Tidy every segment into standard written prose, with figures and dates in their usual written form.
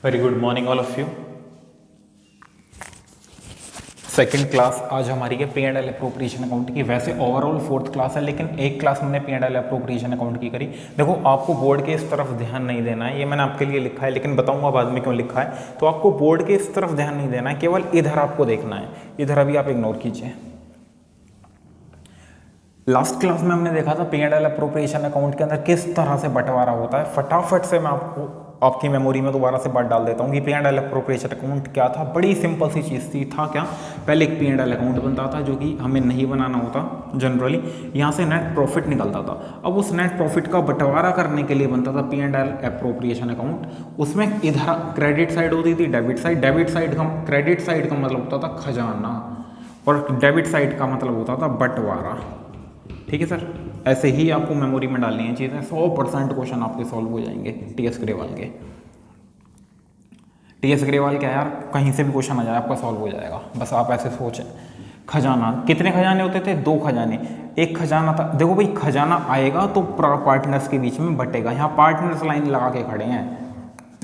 Very good morning all of you. Second class आज हमारी है P&L अप्रोप्रिएशन अकाउंट की। वैसे ओवरऑल फोर्थ क्लास है, लेकिन एक क्लास हमने P&L अप्रोप्रिएशन अकाउंट की करी। देखो, आपको बोर्ड के इस तरफ ध्यान नहीं देना है, ये मैंने आपके लिए लिखा है, लेकिन बताऊंगा बाद में क्यों लिखा है। तो आपको बोर्ड के इस तरफ ध्यान नहीं देना है, केवल इधर आपको देखना है। इधर अभी आप इग्नोर कीजिए। लास्ट क्लास में हमने देखा था P&L अप्रोप्रिएशन अकाउंट के अंदर किस तरह से बंटवारा होता है। फटाफट से मैं आपकी मेमोरी में दोबारा से बात डाल देता हूँ कि P&L अप्रोप्रिएशन अकाउंट क्या था। बड़ी सिंपल सी चीज़ थी। था क्या, पहले एक P&L अकाउंट बनता था जो कि हमें नहीं बनाना होता जनरली। यहाँ से नेट प्रॉफिट निकलता था। अब उस नेट प्रॉफिट का बंटवारा करने के लिए बनता था P&L अप्रोप्रिएशन अकाउंट। उसमें इधर क्रेडिट साइड होती थी, डेबिट साइड। क्रेडिट साइड का मतलब होता था खजाना, और डेबिट साइड का मतलब होता था बंटवारा। ठीक है सर, ऐसे ही आपको मेमोरी में डालनी है चीज़ें। 100% क्वेश्चन आपके सॉल्व हो जाएंगे टीएस ग्रेवाल के। टीएस ग्रेवाल क्या यार, कहीं से भी क्वेश्चन आ जाए आपका सॉल्व हो जाएगा। बस आप ऐसे सोचें। खजाना, कितने खजाने होते थे? 2 खजाने। एक खजाना था, देखो भाई, खजाना आएगा तो पार्टनर्स के बीच में बटेगा। यहाँ पार्टनर्स लाइन लगा के खड़े हैं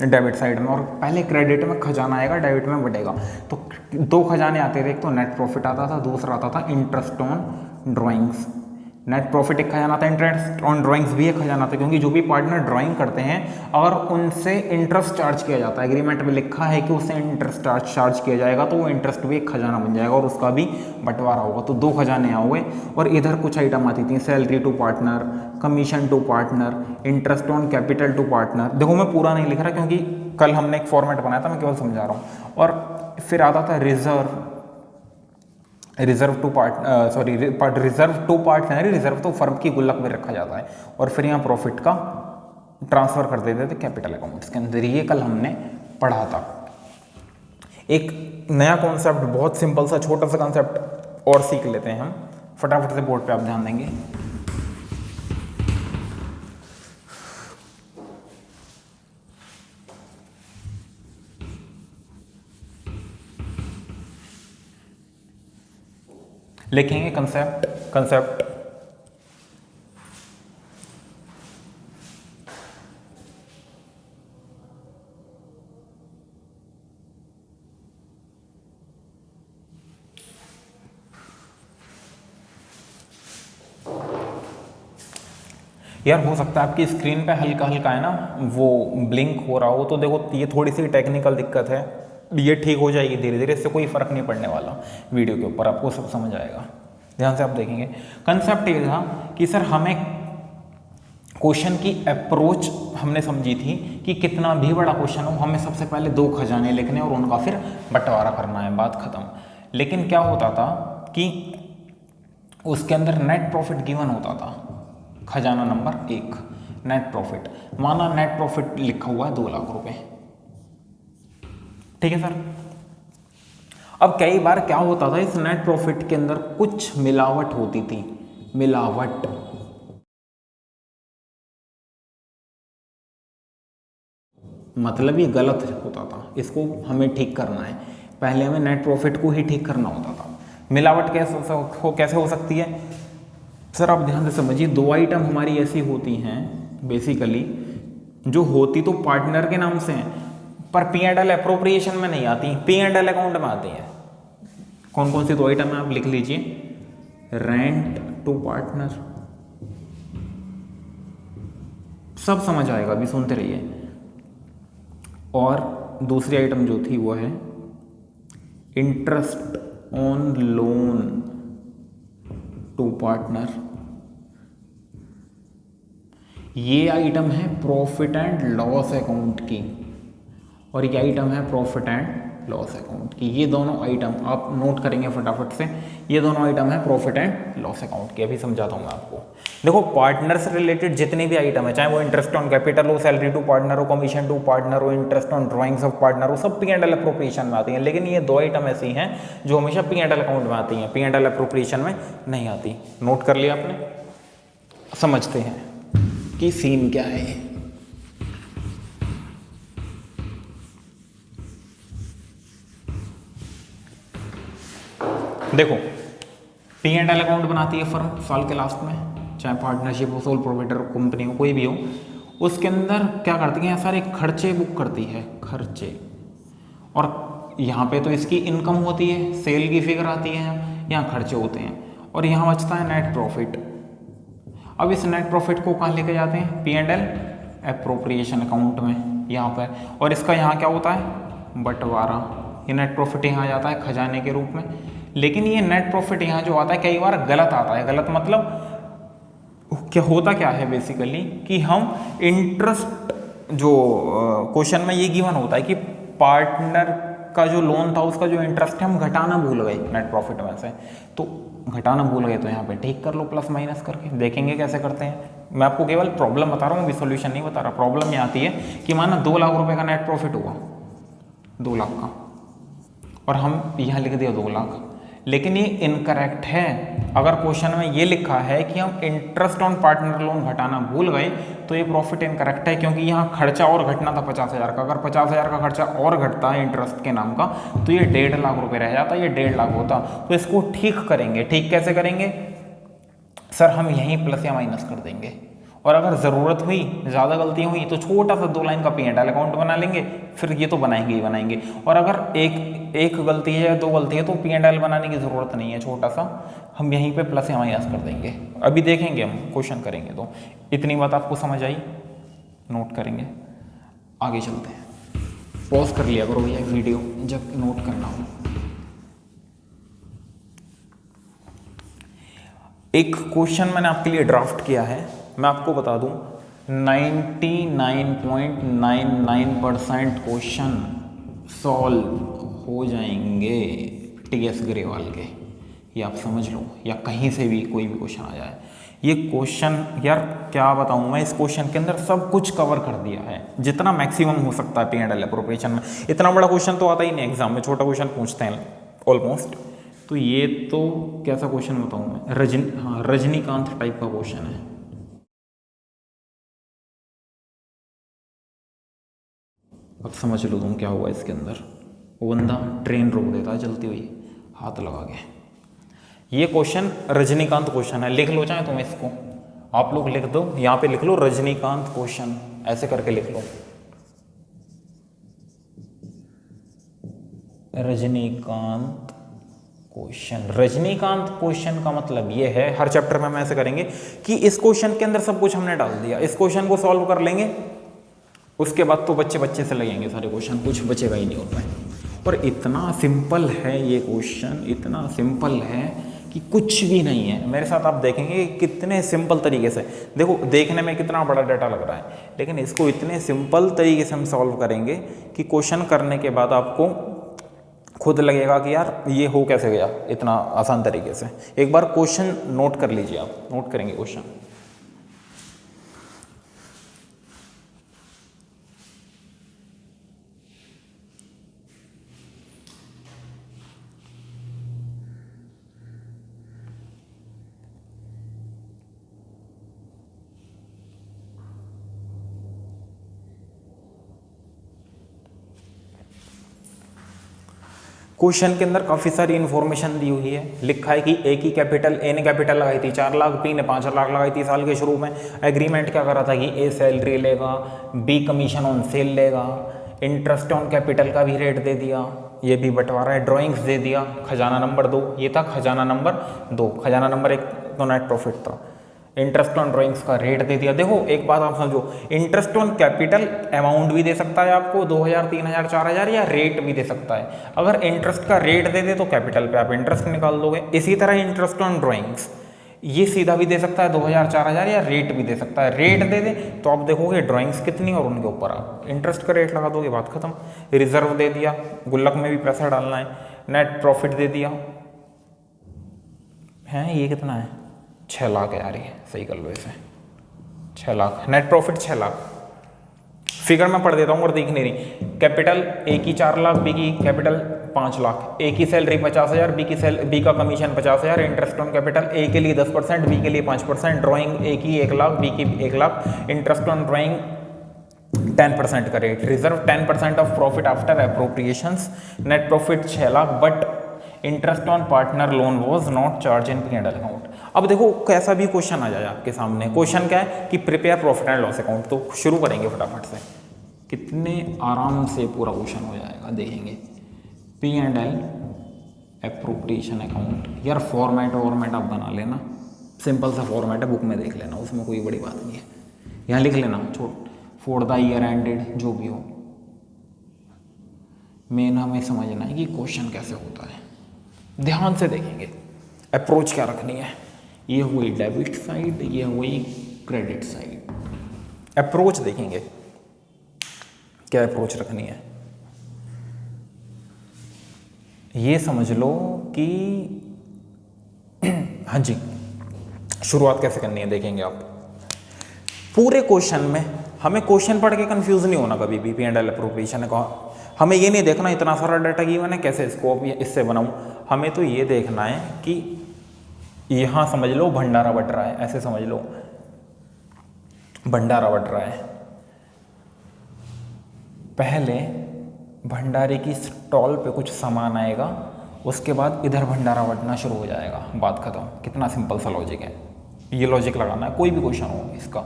डेबिट साइड में, और पहले क्रेडिट में खजाना आएगा, डेबिट में बटेगा। तो 2 खजाने आते थे। एक तो नेट प्रॉफिट आता था, दूसरा आता था interest on drawings. Net profit एक खजाना था, इंटरेस्ट ऑन ड्राइंग्स भी एक खजाना था, क्योंकि जो भी पार्टनर ड्राइंग करते हैं अगर उनसे इंटरेस्ट चार्ज किया जाता है, एग्रीमेंट में लिखा है कि उससे इंटरेस्ट चार्ज किया जाएगा, तो वो इंटरेस्ट भी एक खजाना बन जाएगा और उसका भी बंटवारा होगा। तो 2 खजाने हुए। और इधर कुछ आइटम आती थी, salary to partner, commission to partner, interest on capital to partner. देखो, मैं पूरा नहीं लिख रहा क्योंकि कल हमने एक फॉर्मेट बनाया था, मैं केवल समझा रहा हूँ। और फिर आता था रिजर्व टू पार्टनर। रिजर्व तो फर्म की गुल्लक में रखा जाता है। और फिर यहाँ प्रॉफिट का ट्रांसफर कर देते थे कैपिटल अकाउंट्स के अंदर। ये कल हमने पढ़ा था। एक नया कॉन्सेप्ट, बहुत सिंपल सा छोटा सा कॉन्सेप्ट और सीख लेते हैं हम। फटाफट से बोर्ड पे आप ध्यान देंगे। लिखेंगे कंसेप्ट यार, हो सकता है आपकी स्क्रीन पे हल्का हल्का है ना वो ब्लिंक हो रहा हो, तो देखो ये थोड़ी सी टेक्निकल दिक्कत है। ये ठीक हो जाएगी धीरे धीरे, इससे कोई फर्क नहीं पड़ने वाला। वीडियो के ऊपर आपको सब समझ आएगा, ध्यान से आप देखेंगे। कंसेप्ट ये था कि सर हमें क्वेश्चन की अप्रोच हमने समझी थी कि कितना भी बड़ा क्वेश्चन हो, हमें सबसे पहले 2 खजाने लिखने और उनका फिर बंटवारा करना है, बात खत्म। लेकिन क्या होता था कि उसके अंदर नेट प्रॉफिट गिवन होता था। खजाना नंबर 1, नेट प्रॉफिट। माना नेट प्रॉफिट लिखा हुआ है 2 लाख रुपए। ठीक है सर। अब कई बार क्या होता था, इस नेट प्रॉफिट के अंदर कुछ मिलावट होती थी। मिलावट मतलब ये गलत होता था, इसको हमें ठीक करना है। पहले हमें नेट प्रॉफिट को ही ठीक करना होता था। मिलावट कैसे हो सकती है सर, आप ध्यान से समझिए। 2 आइटम हमारी ऐसी होती हैं बेसिकली, जो होती तो पार्टनर के नाम से हैं, पर P&L अप्रोप्रिएशन में नहीं आती, P&L अकाउंट में आती हैं। कौन कौन सी 2 आइटम है आप लिख लीजिए। रेंट टू पार्टनर, सब समझ आएगा, अभी सुनते रहिए। और दूसरी आइटम जो थी वो है interest on loan to partner. ये आइटम है प्रॉफिट एंड लॉस अकाउंट की, और ये आइटम है प्रॉफिट एंड लॉस अकाउंट की। ये दोनों आइटम आप नोट करेंगे फटाफट से। ये दोनों आइटम है प्रॉफिट एंड लॉस अकाउंट की। अभी समझाता हूँ मैं आपको। देखो, पार्टनर से रिलेटेड जितने भी आइटम है, चाहे वो इंटरेस्ट ऑन कैपिटल हो, सैलरी टू पार्टनर हो, कमीशन टू पार्टनर हो, interest on drawings of partner हो, सब P&L अप्रोप्रिएशन में आती हैं। लेकिन ये 2 आइटम ऐसी हैं जो हमेशा P&L अकाउंट में आती हैं, P&L अप्रोप्रिएशन में नहीं आती। नोट कर लिया आपने? समझते हैं कि सीन क्या है। देखो, P&L अकाउंट बनाती है फर्म साल के लास्ट में, चाहे पार्टनरशिप हो, सोल प्रोप्राइटर कंपनी हो, कोई भी हो। उसके अंदर क्या करती है, सारे खर्चे बुक करती है, खर्चे, और यहाँ पे तो इसकी इनकम होती है, सेल की फिगर आती है, यहाँ खर्चे होते हैं, और यहाँ बचता है नेट प्रॉफिट। अब इस नेट प्रॉफिट को कहाँ लेके जाते हैं, P&L एप्रोप्रिएशन अकाउंट में यहाँ पर, और इसका यहाँ क्या होता है, बंटवारा। ये नेट प्रॉफिट यहाँ जाता है खजाने के रूप में। लेकिन ये नेट प्रॉफिट यहाँ जो आता है कई बार गलत आता है। गलत मतलब क्या होता, क्या है बेसिकली कि हम इंटरेस्ट, जो क्वेश्चन में ये गिवन होता है कि पार्टनर का जो लोन था उसका जो इंटरेस्ट है हम घटाना भूल गए नेट प्रॉफिट में से, तो घटाना भूल गए तो यहाँ पे ठीक कर लो प्लस माइनस करके। देखेंगे कैसे करते हैं, मैं आपको केवल प्रॉब्लम बता रहा हूँ, अभी सॉल्यूशन नहीं बता रहा। प्रॉब्लम ये आती है कि माना 2 लाख रुपए का नेट प्रॉफिट हुआ, 2 लाख का, और हम यहाँ लिख दिया 2 लाख, लेकिन ये इनकरेक्ट है। अगर क्वेश्चन में ये लिखा है कि हम इंटरेस्ट ऑन पार्टनर लोन घटाना भूल गए तो ये प्रॉफिट इनकरेक्ट है, क्योंकि यहाँ खर्चा और घटना था 50,000 का। अगर 50,000 का खर्चा और घटता है इंटरेस्ट के नाम का तो ये 1.5 लाख रुपए रह जाता, ये 1.5 लाख होता। तो इसको ठीक करेंगे। ठीक कैसे करेंगे सर, हम यहीं प्लस या माइनस कर देंगे, और अगर ज़रूरत हुई, ज़्यादा गलतियाँ हुई तो छोटा सा 2 लाइन का P&L अकाउंट बना लेंगे, फिर ये तो बनाएंगे ही बनाएंगे। और अगर एक गलती है या 2 गलती है तो P&L बनाने की ज़रूरत नहीं है, छोटा सा हम यहीं पे प्लस या माइनस कर देंगे। अभी देखेंगे, हम क्वेश्चन करेंगे। तो इतनी बात आपको समझ आई, नोट करेंगे, आगे चलते हैं। पॉज कर लिया करो भैया वीडियो जब नोट करना हो। एक क्वेश्चन मैंने आपके लिए ड्राफ्ट किया है, मैं आपको बता दूं 99.99% क्वेश्चन सॉल्व हो जाएंगे TS ग्रेवाल के, ये आप समझ लो, या कहीं से भी कोई भी क्वेश्चन आ जाए। ये क्वेश्चन यार क्या बताऊं मैं, इस क्वेश्चन के अंदर सब कुछ कवर कर दिया है जितना मैक्सिमम हो सकता है P&L एप्रोप्रिएशन में। इतना बड़ा क्वेश्चन तो आता ही नहीं एग्जाम में, छोटा क्वेश्चन पूछते हैं ऑलमोस्ट। तो ये तो कैसा क्वेश्चन बताऊं मैं, रजनीकांत टाइप का क्वेश्चन है। अब समझ लो तुम क्या हुआ इसके अंदर। वो बंदा ट्रेन रोक देता है चलती हुई हाथ लगा के। ये क्वेश्चन रजनीकांत क्वेश्चन है, लिख लो चाहे तुम इसको, आप लोग लिख दो, यहाँ पे लिख लो रजनीकांत क्वेश्चन, ऐसे करके लिख लो रजनीकांत क्वेश्चन। रजनीकांत क्वेश्चन का मतलब ये है, हर चैप्टर में हम ऐसे करेंगे कि इस क्वेश्चन के अंदर सब कुछ हमने डाल दिया, इस क्वेश्चन को सॉल्व कर लेंगे, उसके बाद तो बच्चे से लगेंगे सारे क्वेश्चन, कुछ बचेगा ही नहीं उसमें। और इतना सिंपल है ये क्वेश्चन, इतना सिंपल है कि कुछ भी नहीं है। मेरे साथ आप देखेंगे कितने सिंपल तरीके से, देखो देखने में कितना बड़ा डाटा लग रहा है, लेकिन इसको इतने सिंपल तरीके से हम सॉल्व करेंगे कि क्वेश्चन करने के बाद आपको खुद लगेगा कि यार ये हो कैसे गया इतना आसान तरीके से। एक बार क्वेश्चन नोट कर लीजिए, आप नोट करेंगे क्वेश्चन। क्वेश्चन के अंदर काफ़ी सारी इन्फॉर्मेशन दी हुई है। लिखा है कि ए की कैपिटल, ए ने कैपिटल लगाई थी 4 लाख, बी ने 5 लाख लगाई थी साल के शुरू में। एग्रीमेंट क्या करा था कि ए सैलरी लेगा, बी कमीशन ऑन सेल लेगा, इंटरेस्ट ऑन कैपिटल का भी रेट दे दिया, ये भी बंटवारा है, ड्राइंग्स दे दिया, खजाना नंबर 2 ये था, खजाना नंबर 2, खजाना नंबर 1 तो नेट प्रॉफिट था, इंटरेस्ट ऑन ड्राइंग्स का रेट दे दिया। देखो एक बात आप समझो, इंटरेस्ट ऑन कैपिटल अमाउंट भी दे सकता है आपको 2,000, 3,000, 4,000, या रेट भी दे सकता है। अगर इंटरेस्ट का रेट दे दे तो कैपिटल पे आप इंटरेस्ट निकाल दोगे। इसी तरह इंटरेस्ट ऑन ड्राइंग्स ये सीधा भी दे सकता है 2,000, 4,000, या रेट भी दे सकता है। रेट दे दे तो आप देखोगे ड्राइंग्स कितनी और उनके ऊपर आप इंटरेस्ट का रेट लगा दोगे, बात खत्म। रिजर्व दे दिया, गुल्लक में भी पैसा डालना है, नेट प्रॉफिट दे दिया है, ये कितना है 6 लाख है यार, ये सही कर लो इसे 6 lakh, net profit 6 lakh. Figure मैं पढ़ देता हूँ और दिख नहीं रही। कैपिटल ए की 4 लाख, बी की कैपिटल 5 लाख, ए की सैलरी 50,000, बी का commission 50,000, interest on capital A के लिए 10%, बी के लिए 5%, ड्राइंग ए की 1 लाख, बी की 1 लाख, इंटरेस्ट ऑन ड्राइंग 10% का rate, reserve 10% of profit after appropriations, net profit 6 lakh, but interest on partner loan was not charge in P&L account. अब देखो कैसा भी क्वेश्चन आ जाए आपके सामने, क्वेश्चन क्या है कि prepare profit and loss account, तो शुरू करेंगे फटाफट से, कितने आराम से पूरा क्वेश्चन हो जाएगा, देखेंगे। P&L एप्रोप्रिएशन अकाउंट, यार फॉर्मेट आप बना लेना, सिंपल सा फॉर्मेट है, बुक में देख लेना, उसमें कोई बड़ी बात नहीं है, यहाँ लिख लेना फॉर द ईयर एंडेड, जो भी हो। मेन हमें समझना है कि क्वेश्चन कैसे होता है, ध्यान से देखेंगे। अप्रोच क्या रखनी है, ये हुई डेबिट साइड, ये हुई क्रेडिट साइड। अप्रोच देखेंगे क्या अप्रोच रखनी है, ये समझ लो कि हाँ जी, शुरुआत कैसे करनी है देखेंगे आप। पूरे क्वेश्चन में हमें क्वेश्चन पढ़ के कंफ्यूज नहीं होना कभी भी। P&L एप्रोप्रिएशन का हमें ये नहीं देखना इतना सारा डाटा गिवन है कैसे इसको इससे बनाऊं, हमें तो ये देखना है कि यहाँ समझ लो भंडारा बट रहा है, ऐसे समझ लो भंडारा बट रहा है। पहले भंडारे की स्टॉल पे कुछ सामान आएगा, उसके बाद इधर भंडारा बटना शुरू हो जाएगा, बात खत्म। कितना सिंपल सा लॉजिक है, ये लॉजिक लगाना है कोई भी क्वेश्चन हो इसका।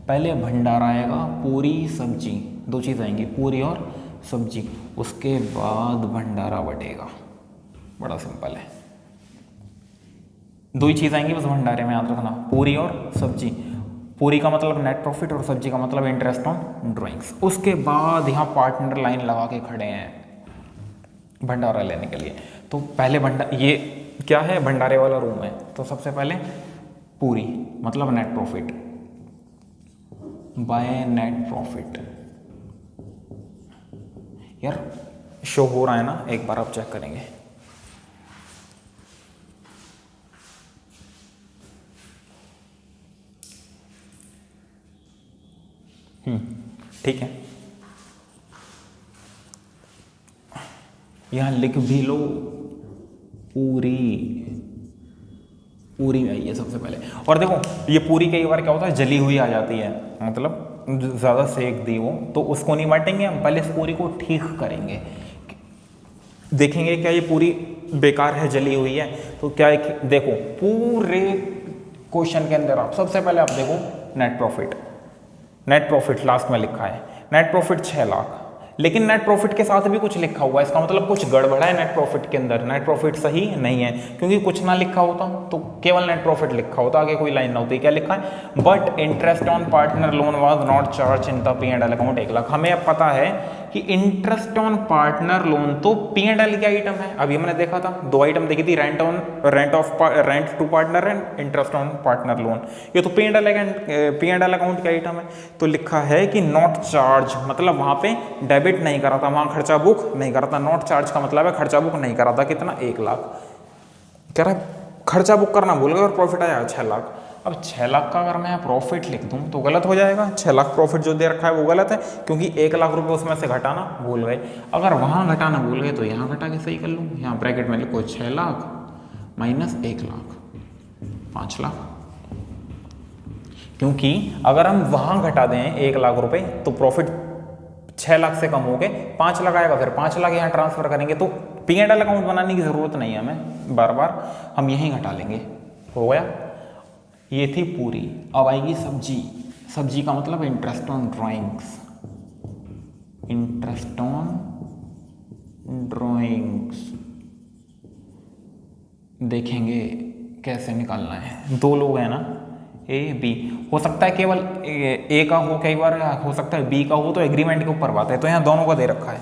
पहले भंडारा आएगा, पूरी सब्जी, दो चीज़ आएंगी, पूरी और सब्जी, उसके बाद भंडारा बटेगा। बड़ा सिंपल है, दो ही चीज़ आएंगी बस भंडारे में, याद रखना, पूरी और सब्जी। पूरी का मतलब नेट प्रॉफिट और सब्जी का मतलब इंटरेस्ट ऑन ड्राइंग्स। उसके बाद यहाँ पार्टनर लाइन लगा के खड़े हैं भंडारा लेने के लिए। तो पहले ये क्या है, भंडारे वाला रूम है, तो सबसे पहले पूरी मतलब net profit by net profit. यार शो हो रहा है ना, एक बार आप चेक करेंगे। ठीक है, यहां लिख भी लो, पूरी में आई है सबसे पहले। और देखो ये पूरी कई बार क्या होता है, जली हुई आ जाती है, मतलब ज़्यादा सेक दी हो, तो उसको नहीं बांटेंगे हम, पहले इस पूरी को ठीक करेंगे, देखेंगे क्या ये पूरी बेकार है, जली हुई है। तो क्या है, देखो पूरे क्वेश्चन के अंदर आप सबसे पहले आप देखो net profit. Net profit last में लिखा है, नेट प्रॉफिट 6 लाख, लेकिन नेट प्रॉफिट के साथ भी कुछ लिखा हुआ है, इसका मतलब कुछ गड़बड़ा है नेट प्रॉफिट के अंदर, नेट प्रॉफिट सही नहीं है, क्योंकि कुछ ना लिखा होता तो केवल नेट प्रॉफिट लिखा होता, आगे कोई लाइन ना होती। क्या लिखा है, but interest on partner loan was not charge in the P&L account 1 lakh. हमें अब पता है कि इंटरेस्ट ऑन पार्टनर लोन तो P&L की आइटम है, अभी हमने देखा था, दो आइटम देखी थी, rent to partner and interest on partner loan. ये तो P&L अकाउंट की आइटम है। तो लिखा है कि नॉट चार्ज, मतलब वहां पे डेबिट नहीं करा था, वहां खर्चा बुक नहीं करा था। नॉट चार्ज का मतलब है खर्चा बुक नहीं करा था, कितना 1 लाख। कह रहा है खर्चा बुक करना भूल गए और प्रॉफिट आया 6 लाख। अब 6 लाख का अगर मैं प्रॉफिट लिख दूं तो गलत हो जाएगा, 6 लाख प्रॉफिट जो दे रखा है वो गलत है, क्योंकि 1 लाख रुपए उसमें से घटाना भूल गए। अगर वहां घटाना भूल गए तो यहाँ घटा के सही कर लूँ, यहाँ ब्रैकेट में लिखो 6 लाख माइनस 1 लाख, 5 लाख। क्योंकि अगर हम वहां घटा दें 1 लाख रुपए तो प्रॉफिट 6 लाख से कम हो गए 5 लाख आएगा, फिर 5 लाख यहाँ ट्रांसफर करेंगे, तो P&L अकाउंट बनाने की जरूरत नहीं है हमें, बार बार हम यहीं घटा लेंगे। हो गया, ये थी पूरी। अब आएगी सब्जी। सब्जी का मतलब interest on drawings, interest on drawings. देखेंगे कैसे निकालना है। दो लोग हैं ना, ए बी, हो सकता है केवल ए का हो, कई बार हो सकता है बी का हो, तो एग्रीमेंट के ऊपर बात है। तो यहाँ दोनों का दे रखा है,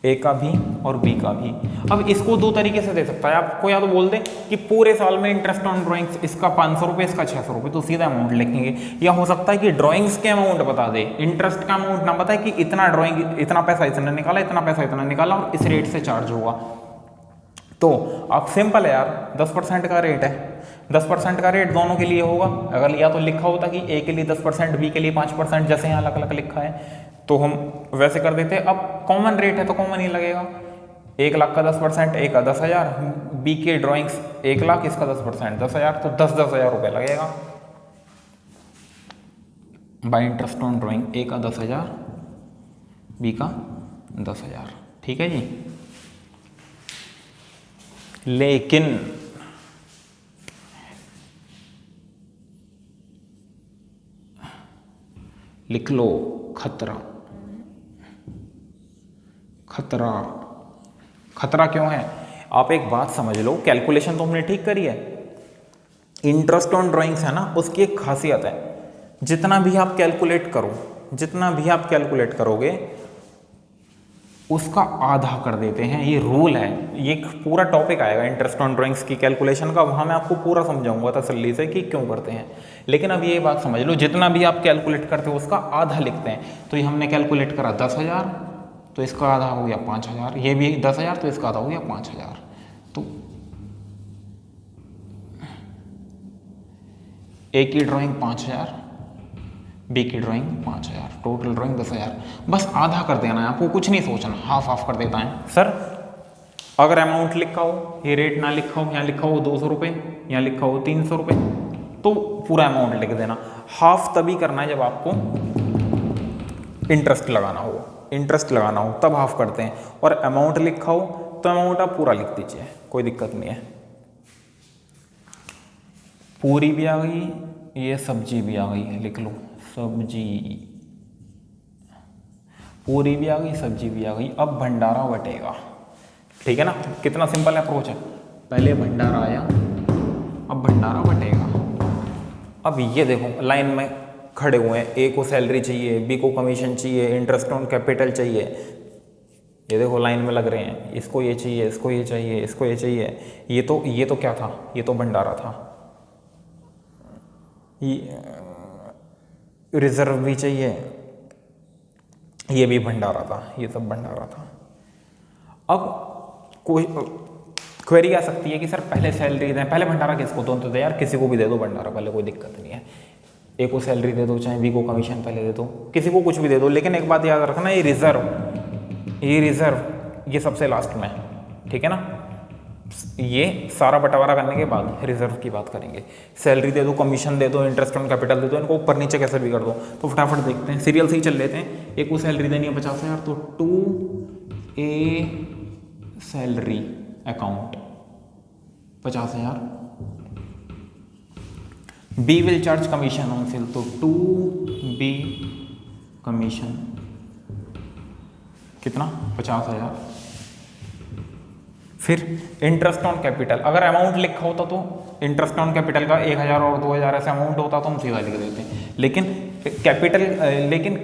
ए का भी और बी का भी। अब इसको दो तरीके से दे सकता है आपको, या तो बोल दे कि पूरे साल में इंटरेस्ट ऑन ड्राइंग्स इसका 500 रुपये, इसका 600 रुपये, तो सीधा अमाउंट लिखेंगे। या हो सकता है कि ड्राइंग्स के अमाउंट बता दे, इंटरेस्ट का अमाउंट ना बताए कि इतना ड्राइंग, इतना पैसा इतना निकाला, इतना पैसा इतना निकाला और इस रेट से चार्ज होगा। तो अब सिंपल है यार, 10% का रेट है, 10% का रेट दोनों के लिए होगा। अगर या तो लिखा होता कि ए के लिए 10%, बी के लिए 5%, जैसे यहाँ अलग अलग लिखा है, तो हम वैसे कर देते। अब कॉमन रेट है तो कॉमन ही लगेगा। 1 लाख का 10%, ए का 10,000, बी के ड्राइंग्स 1 लाख, इसका 10% 10,000, तो 10,000 रुपये लगेगा बाय इंटरेस्ट ऑन ड्राइंग। ए का 10,000, बी का 10,000, ठीक है जी। लिख लो खतरा। खतरा, खतरा क्यों है? आप एक बात समझ लो, कैलकुलेशन तो हमने ठीक करी है, इंटरेस्ट ऑन ड्राइंग्स है ना, उसकी एक खासियत है, जितना भी आप कैलकुलेट करो, जितना भी आप कैलकुलेट करोगे उसका आधा कर देते हैं। ये रूल है, ये एक पूरा टॉपिक आएगा इंटरेस्ट ऑन ड्राइंग्स की कैलकुलेशन का, वहाँ मैं आपको पूरा समझाऊंगा तसल्ली से कि क्यों करते हैं। लेकिन अब ये बात समझ लो, जितना भी आप कैलकुलेट करते हो उसका आधा लिखते हैं। तो ये हमने कैलकुलेट करा 10,000, तो इसका आधा हो गया 5,000, ये भी 10,000 तो इसका आधा हो गया 5,000। तो ए की ड्राइंग 5,000, बी की ड्राइंग 5,000, टोटल ड्राइंग 10,000। बस आधा कर देना है आपको, कुछ नहीं सोचना, हाफ हाफ कर देता है। सर अगर अमाउंट लिखा हो, ये रेट ना लिखा हो, यहाँ लिखा हो 200 रुपये, यहाँ लिखा हो 300 रुपये, तो पूरा अमाउंट लिख देना। हाफ तभी करना है जब आपको इंटरेस्ट लगाना हो, इंटरेस्ट लगाना हो तब हाफ करते हैं। और अमाउंट लिखा हो तो अमाउंट आप पूरा लिख दीजिए, कोई दिक्कत नहीं है। पूरी भी आ गई, ये सब्जी भी आ गई है, लिख लो सब्जी, पूरी भी आ गई, सब्जी भी आ गई। अब भंडारा बटेगा, ठीक है ना, कितना सिंपल अप्रोच है। पहले भंडारा आया, अब भंडारा बटेगा। अब ये देखो लाइन में खड़े हुए हैं, ए को सैलरी चाहिए, बी को कमीशन चाहिए, इंटरेस्ट ऑन कैपिटल चाहिए, ये देखो लाइन में लग रहे हैं, इसको ये चाहिए, इसको ये चाहिए, इसको ये चाहिए। ये तो क्या था, ये तो भंडारा था। रिजर्व भी चाहिए, ये भी भंडारा था, ये सब भंडारा था। अब कोई क्वेरी आ सकती है कि सर पहले सैलरी दें, पहले भंडारा किसको दो, तो यार किसी को भी दे दो भंडारा पहले, कोई दिक्कत नहीं है। ए को सैलरी दे दो, चाहे बी को कमीशन पहले दे दो, किसी को कुछ भी दे दो। लेकिन एक बात याद रखना, ये रिजर्व ये सबसे लास्ट में, ठीक है ना। ये सारा बंटवारा करने के बाद रिजर्व की बात करेंगे। सैलरी दे दो, कमीशन दे दो, इंटरेस्ट ऑन कैपिटल दे दो, इनको ऊपर नीचे कैसे भी कर दो। तो फटाफट देखते हैं, सीरियल से ही चल लेते हैं। एक को सैलरी देनी है 50,000, तो 2A salary account 50,000। B will charge commission on sale, तो 2B कमीशन कितना 50,000। फिर इंटरेस्ट ऑन कैपिटल, अगर अमाउंट लिखा होता तो इंटरेस्ट ऑन कैपिटल का 1,000 और 2,000 ऐसा अमाउंट होता तो हम सीधा लिख देते हैं। लेकिन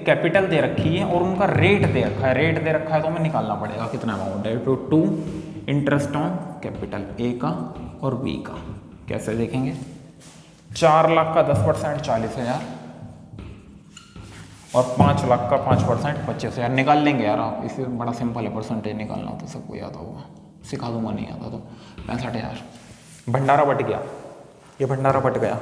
कैपिटल दे रखी है और उनका रेट दे रखा है, रेट दे रखा है तो हमें निकालना पड़ेगा कितना अमाउंट है। तो 2 इंटरेस्ट ऑन कैपिटल ए का और बी का, कैसे देखेंगे। 4 लाख का 10% 40,000 और 5 लाख का 5% 25,000 निकाल लेंगे यार आप, इसे बड़ा सिंपल है, परसेंटेज निकालना तो सबको याद होगा, सिखा दूंगा नहीं आता तो। 65,000 भंडारा बट गया, ये भंडारा बट गया,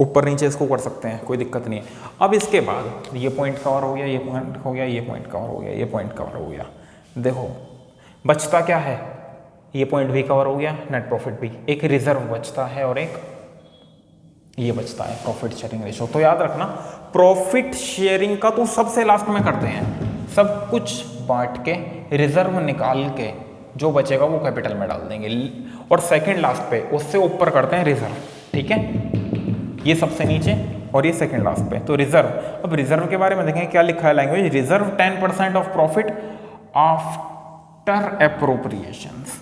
ऊपर नीचे इसको कर सकते हैं, कोई दिक्कत नहीं है। अब इसके बाद ये पॉइंट कवर हो गया, ये पॉइंट हो गया, ये पॉइंट कवर हो गया, ये पॉइंट कवर हो गया। देखो बचता क्या है, ये पॉइंट भी कवर हो गया, नेट प्रॉफिट भी, एक रिजर्व बचता है और एक ये बचता है प्रॉफिट शेयरिंग रेशो। तो याद रखना प्रॉफिट शेयरिंग का तो सबसे लास्ट में करते हैं, सब कुछ बांट के रिजर्व निकाल के जो बचेगा वो कैपिटल में डाल देंगे, और सेकंड लास्ट पे उससे ऊपर करते हैं रिजर्व, ठीक है। ये सबसे नीचे और ये सेकंड लास्ट पे, तो रिजर्व। अब रिजर्व के बारे में देखें क्या लिखा है language, reserve 10% of profit after appropriations.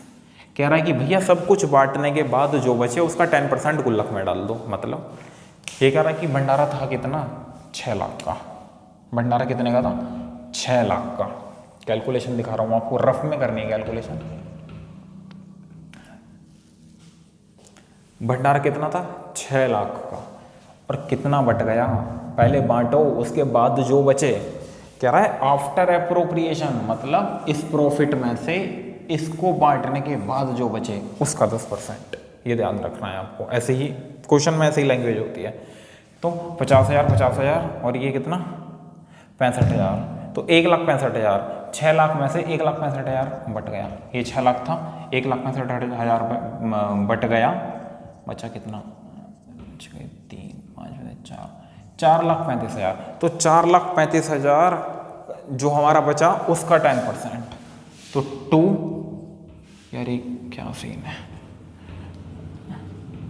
कह रहा है कि भैया सब कुछ बांटने के बाद जो बचे उसका 10% गुल्लक में डाल दो। मतलब ये कह रहा है कि भंडारा था कितना, 6 लाख का। भंडारा कितने का था, 6 लाख का। कैलकुलेशन दिखा रहा हूं आपको, रफ में करनी है कैलकुलेशन। भंडारा कितना था, 6 लाख का, और कितना बट गया, पहले बांटो उसके बाद जो बचे। कह रहा है आफ्टर एप्रोप्रिएशन, मतलब इस प्रॉफिट में से इसको बांटने के बाद जो बचे उसका 10%। ये ध्यान रखना है आपको, ऐसे ही क्वेश्चन में ऐसे ही लैंग्वेज होती है। तो 50,000 और ये कितना 65,000, तो 1,65,000, 6 लाख में से 1,65,000 बट गया। ये 6 लाख था, 1,65,000 बट गया, बचा कितना, 3, 5, 4,35,000। तो 4,35,000 जो हमारा बचा उसका 10%, तो 2, यार ये क्या सीन है,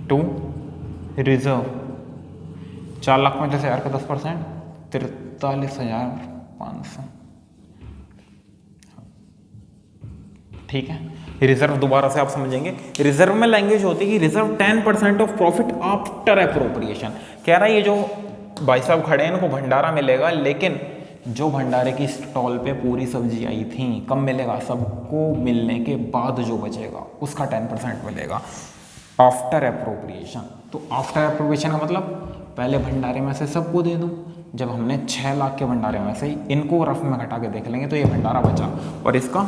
2 रिजर्व 4,35,000 का 10%, 43,500। ठीक है, रिजर्व दोबारा से आप समझेंगे। रिजर्व में लैंग्वेज होती है कि reserve 10% of profit after appropriation. कह रहा है ये जो भाई साहब खड़े हैं इनको भंडारा मिलेगा, लेकिन जो भंडारे की स्टॉल पे पूरी सब्जी आई थी कब मिलेगा? सबको मिलने के बाद जो बचेगा उसका 10% मिलेगा आफ्टर एप्रोप्रिएशन। तो आफ्टर एप्रोप्रिएशन का मतलब पहले भंडारे में से सबको दे दूं। जब हमने 6 लाख के भंडारे में से इनको रफ में घटा के देख लेंगे तो ये भंडारा बचा और इसका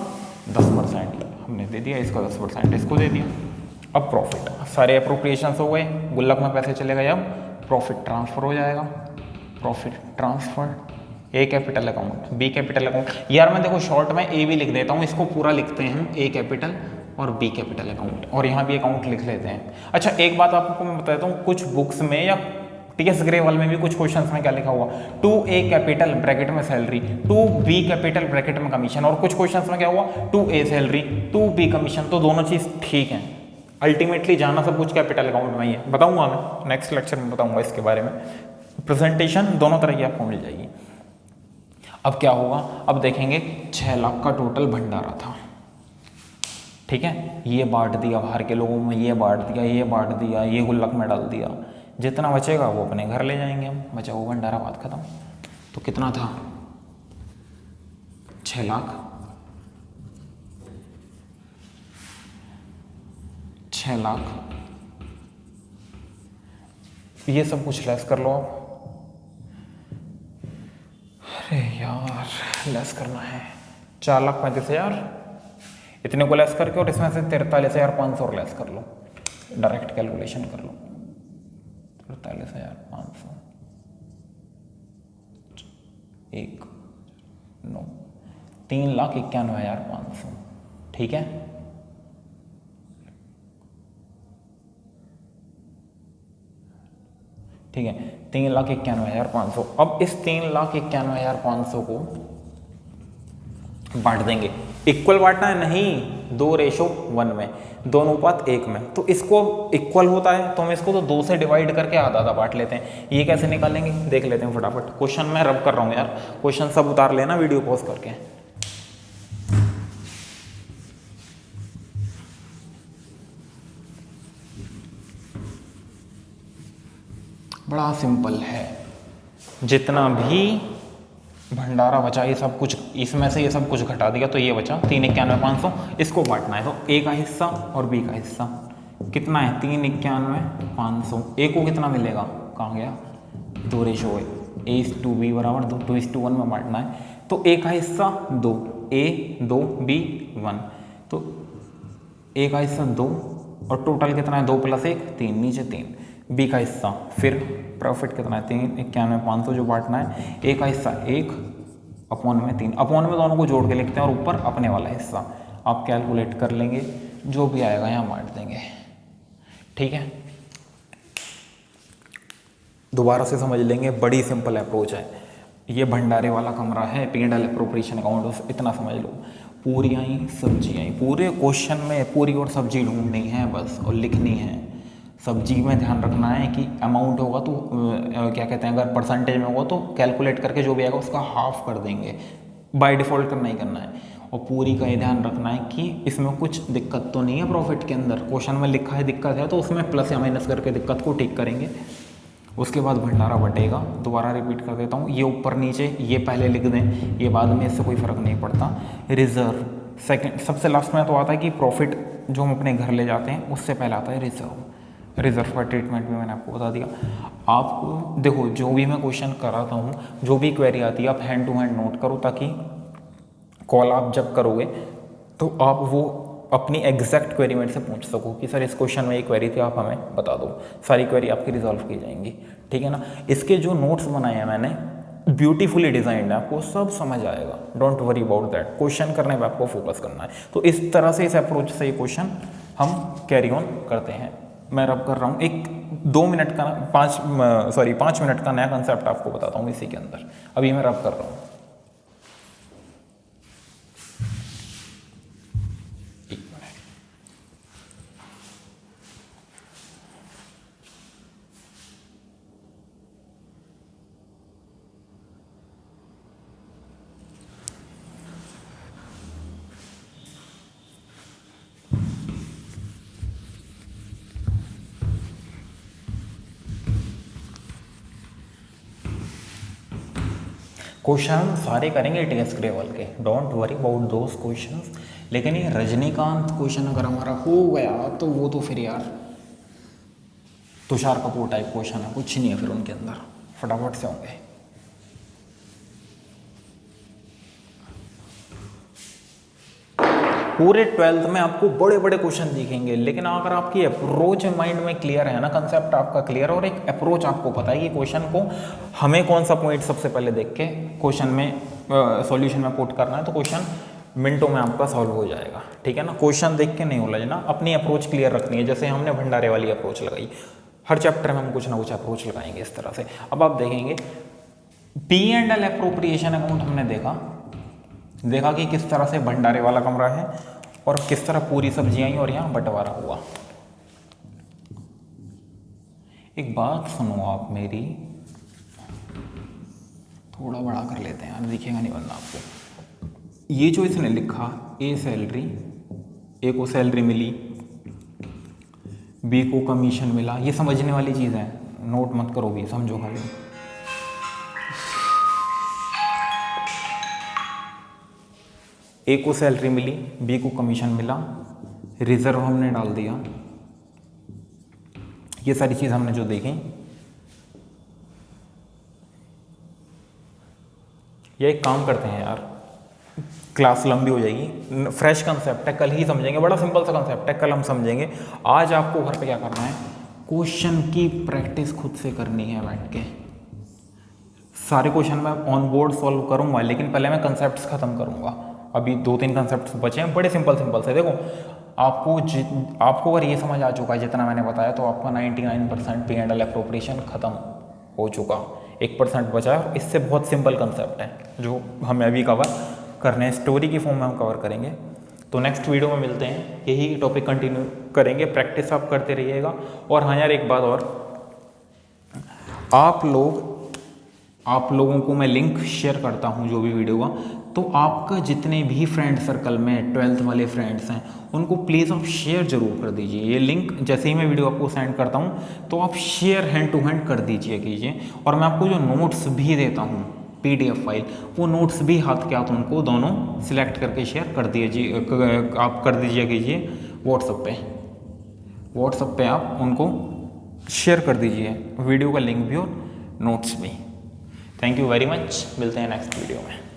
10% हमने दे दिया, इसका 10% इसको दे दिया। अब प्रॉफिट, सारे अप्रोप्रिएशन हो गए, गुल्लक में पैसे चले गए, अब प्रॉफिट ट्रांसफर हो जाएगा। Profit transfer, A capital account, B capital account. यार मैं देखो शॉर्ट में ए भी लिख देता हूँ, इसको पूरा लिखते हैं हम ए कैपिटल और बी कैपिटल अकाउंट, और यहाँ भी अकाउंट लिख लेते हैं। अच्छा एक बात आपको मैं बताता हूँ, कुछ बुक्स में या टीएस ग्रेवाल में भी कुछ क्वेश्चंस में क्या लिखा हुआ, 2A कैपिटल ब्रैकेट में सैलरी, 2B कैपिटल ब्रैकेट में कमीशन, और कुछ क्वेश्चंस में क्या हुआ 2A सैलरी 2B कमीशन। तो दोनों चीज ठीक है, अल्टीमेटली जाना सब कुछ कैपिटल अकाउंट में ही है। बताऊंगा मैं नेक्स्ट लेक्चर में, बताऊंगा इसके बारे में। प्रेजेंटेशन दोनों तरह की आपको मिल जाएगी। अब क्या होगा, अब देखेंगे 6 लाख का टोटल भंडारा था, ठीक है, ये बांट दिया बाहर के लोगों में, ये बांट दिया, ये बांट दिया, ये गुल्लक में डाल दिया। जितना बचेगा वो अपने घर ले जाएंगे हम, बचा वो भंडारा, बात खत्म। तो कितना था 6 लाख, 6 लाख, ये सब कुछ लेस कर लो आप। अरे यार लेस करना है, 4,35,000 इतने को लेस करके, और इसमें से 43,500 और लेस कर लो, डायरेक्ट कैलकुलेशन कर लो। 43,500 1 9 3,91,500, ठीक है। ठीक है, 3,91,500। अब इस 3,91,500 को बांट देंगे। इक्वल बांटना है नहीं, 2:1 में, 2:1 में। तो इसको इक्वल होता है तो हम इसको तो 2 से डिवाइड करके आधा आधा बांट लेते हैं। ये कैसे निकालेंगे देख लेते हैं फटाफट। क्वेश्चन मैं रब कर रहा हूँ यार, क्वेश्चन सब उतार लेना वीडियो पॉज करके। बड़ा सिंपल है, जितना भी भंडारा बचा ये सब कुछ, इसमें से ये सब कुछ घटा दिया तो ये बचा 3,91,500। इसको बांटना है तो ए का हिस्सा और बी का हिस्सा कितना है 3,91,500। ए को कितना मिलेगा, कहाँ गया, 2:1, A/B बराबर 2:1 में बांटना है। तो ए का हिस्सा 2, A 2 B 1, तो ए का हिस्सा 2 और टोटल कितना है 2 + 1 3, नीचे 3। बी का हिस्सा फिर प्रॉफिट कितना है 3,91,500 जो बांटना है। ए का हिस्सा 1 अपॉन में 3, अपॉन में दोनों को जोड़ के लिखते हैं और ऊपर अपने वाला हिस्सा आप कैलकुलेट कर लेंगे, जो भी आएगा यहाँ बांट देंगे, ठीक है। दोबारा से समझ लेंगे, बड़ी सिंपल अप्रोच है। ये भंडारे वाला कमरा है, P&L एप्रोप्रिएशन अकाउंट, इतना समझ लो। पूरी आई सब्जी आई, पूरे क्वेश्चन में पूरी और सब्जी ढूंढनी है बस और लिखनी है। सब्जी में ध्यान रखना है कि अमाउंट होगा तो क्या कहते हैं, अगर परसेंटेज में होगा तो कैलकुलेट करके जो भी आएगा उसका हाफ कर देंगे, बाय डिफ़ॉल्ट करना ही करना है। और पूरी का ये ध्यान रखना है कि इसमें कुछ दिक्कत तो नहीं है प्रॉफिट के अंदर। क्वेश्चन में लिखा है दिक्कत है तो उसमें प्लस या माइनस करके दिक्कत को ठीक करेंगे। उसके बाद भंडारा बटेगा। दोबारा रिपीट कर देता हूँ, ये ऊपर नीचे ये पहले लिख दें, ये बाद में, इससे कोई फ़र्क नहीं पड़ता। रिजर्व सेकंड, सबसे लास्ट में तो आता है कि प्रॉफिट जो हम अपने घर ले जाते हैं उससे पहले आता है रिजर्व। रिजर्व का ट्रीटमेंट भी मैंने आपको बता दिया। आपको देखो जो भी मैं क्वेश्चन कराता हूँ, जो भी क्वेरी आती है आप हैंड टू हैंड नोट करो, ताकि कॉल आप जब करोगे तो आप वो अपनी एग्जैक्ट क्वेरी मेरे से पूछ सको कि सर इस क्वेश्चन में ये क्वेरी थी, आप हमें बता दो। सारी क्वेरी आपकी रिजॉल्व की जाएंगी, ठीक है ना। इसके जो नोट्स बनाए हैं मैंने, ब्यूटीफुली डिजाइंड है, आपको सब समझ आएगा। Don't worry about that, question करने पर आपको फोकस करना है। तो इस तरह से, इस अप्रोच से ये क्वेश्चन हम कैरी ऑन करते हैं। मैं रब कर रहा हूँ, एक 2 मिनट का 5 मिनट का नया कंसेप्ट आपको बताता हूँ इसी के अंदर। अभी मैं रब कर रहा हूँ। क्वेश्चन हम सारे करेंगे टीएस ग्रेवाल के, don't worry about those questions. लेकिन ये रजनीकांत क्वेश्चन अगर हमारा हो गया तो वो तो फिर यार तुषार कपूर टाइप क्वेश्चन है, कुछ नहीं है फिर उनके अंदर, फटाफट से होंगे। पूरे 12th में आपको बड़े बड़े क्वेश्चन दिखेंगे, लेकिन अगर आपकी अप्रोच माइंड में क्लियर है ना, कंसेप्ट आपका क्लियर और एक अप्रोच आपको पता है कि क्वेश्चन को हमें कौन सा पॉइंट सबसे पहले देख के क्वेश्चन में सॉल्यूशन में पुट करना है, तो क्वेश्चन मिनटों में आपका सॉल्व हो जाएगा। ठीक है ना, क्वेश्चन देख के नहीं उलझना, अपनी अप्रोच क्लियर रखनी है। जैसे हमने भंडारे वाली अप्रोच लगाई, हर चैप्टर में हम कुछ ना कुछ अप्रोच लगाएंगे इस तरह से। अब आप देखेंगे P&L एप्रोप्रिएशन अकाउंट हमने देखा कि किस तरह से भंडारे वाला कमरा है और किस तरह पूरी सब्जियां आई और यहाँ बंटवारा हुआ। एक बात सुनो आप मेरी, थोड़ा बड़ा कर लेते हैं यार, दिखेगा नहीं वरना आपको। ये जो इसने लिखा ए सैलरी, ए को सैलरी मिली, बी को कमीशन मिला, ये समझने वाली चीज़ है, नोट मत करो भी, समझो खाली। ए को सैलरी मिली, बी को कमीशन मिला, रिजर्व हमने डाल दिया, ये सारी चीज़ हमने जो देखी। ये एक काम करते हैं यार, क्लास लंबी हो जाएगी, फ्रेश कंसेप्ट है, कल ही समझेंगे, बड़ा सिंपल सा कंसेप्ट है, कल हम समझेंगे। आज आपको घर पे क्या करना है, क्वेश्चन की प्रैक्टिस खुद से करनी है बैठ के। सारे क्वेश्चन मैं ऑन बोर्ड सॉल्व करूंगा, लेकिन पहले मैं कंसेप्ट्स खत्म करूंगा। अभी 2-3 कंसेप्ट्स बचे हैं, बड़े सिंपल से। देखो आपको अगर ये समझ आ चुका है जितना मैंने बताया, तो आपका 99% P&L एप्रोप्रिएशन खत्म हो चुका, 1% बचा है। इससे बहुत सिंपल कंसेप्ट है जो हमें अभी कवर करने हैं, स्टोरी की फॉर्म में हम कवर करेंगे। तो नेक्स्ट वीडियो में मिलते हैं, यही टॉपिक कंटिन्यू करेंगे, प्रैक्टिस आप करते रहिएगा। और हाँ यार, एक बात और, आप लोगों को मैं लिंक शेयर करता हूँ जो भी वीडियो का, तो आपका जितने भी फ्रेंड सर्कल में 12th वाले फ्रेंड्स हैं उनको प्लीज़ आप शेयर जरूर कर दीजिए। ये लिंक जैसे ही मैं वीडियो आपको सेंड करता हूँ तो आप शेयर हैंड टू हैंड कर कीजिए। और मैं आपको जो नोट्स भी देता हूँ PDF फाइल, वो नोट्स भी हाथ के हाथ उनको दोनों सिलेक्ट करके शेयर कर दीजिए, आप कर दीजिए कीजिए व्हाट्सएप पे आप उनको शेयर कर दीजिए, वीडियो का लिंक भी और नोट्स भी। थैंक यू वेरी मच, मिलते हैं नेक्स्ट वीडियो में।